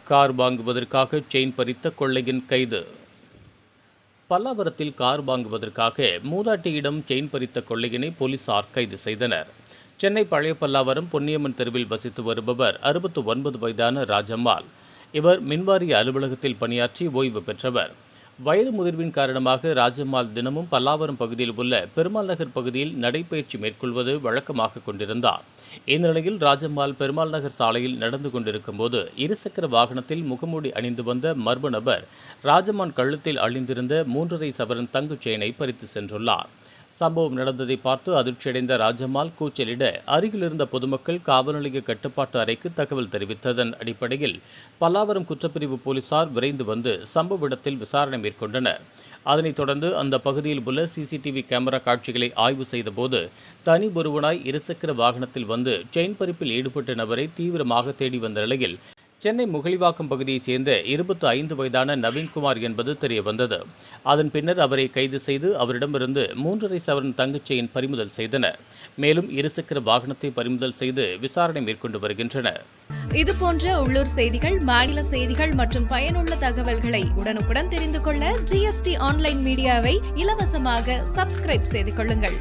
Car வாங்குவதற்காக chain பறித்த கொள்ளையன் கைது. பல்லாவரத்தில் கார் வாங்குவதற்காக மூதாட்டியிடம் செயின் பறித்த கொள்ளையனை போலீசார் கைது செய்தனர். சென்னை பழைய பல்லாவரம் பொன்னியம்மன் தெருவில் வசித்து வருபவர் 69 வயதான ராஜம்மாள். இவர் மின்வாரிய அலுவலகத்தில் பணியாற்றி ஓய்வு பெற்றவர். வயது முதிர்வின் காரணமாக ராஜம்மாள் தினமும் பல்லாவரம் பகுதியில் உள்ள பெருமாள் நகர் பகுதியில் நடைபயிற்சி மேற்கொள்வது வழக்கமாக கொண்டிருந்தார். இந்த நிலையில் ராஜம்மாள் பெருமாள் நகர் சாலையில் நடந்து கொண்டிருக்கும் போது இருசக்கர வாகனத்தில் முகமூடி அணிந்து வந்த மர்ம நபர் ராஜம்மாள் கழுத்தில் அணிந்திருந்த 3.5 சவரன் தங்க செயினை பறித்து சென்றுள்ளார். சம்பவம் நடந்ததை பார்த்து அதிர்ச்சியடைந்த ராஜம்மாள் கூச்சலிட அருகில் இருந்த பொதுமக்கள் காவல் நிலைய கட்டுப்பாட்டு அறைக்கு தகவல் தெரிவித்ததன் அடிப்படையில் பல்லாவரம் குற்றப்பிரிவு போலீசார் விரைந்து வந்து சம்பவ இடத்தில் விசாரணை மேற்கொண்டனர். அதனைத் தொடர்ந்து அந்த பகுதியில் உள்ள சிசிடிவி கேமரா காட்சிகளை ஆய்வு செய்தபோது தனி ஒருவனாய் இருசக்கர வாகனத்தில் வந்து செயின் பறிப்பில் ஈடுபட்ட நபரை தீவிரமாக தேடி வந்த நிலையில் சென்னை முகலிவாக்கம் பகுதியைச் சேர்ந்த 25 வயதான நவீன்குமார் என்பது தெரியவந்தது. அதன் பின்னர் அவரை கைது செய்து அவரிடமிருந்து 3.5 சவரன் தங்கச் செயின் பறிமுதல் செய்தனர். மேலும் இருசக்கர வாகனத்தை பறிமுதல் செய்து விசாரணை மேற்கொண்டு வருகின்றனர். இதுபோன்ற உள்ளூர் செய்திகள், மாநில செய்திகள் மற்றும் பயனுள்ள தகவல்களை உடனுக்குடன் தெரிந்து கொள்ள GST ஆன்லைன் மீடியாவை இலவசமாக சப்ஸ்கிரைப் செய்து கொள்ளுங்கள்.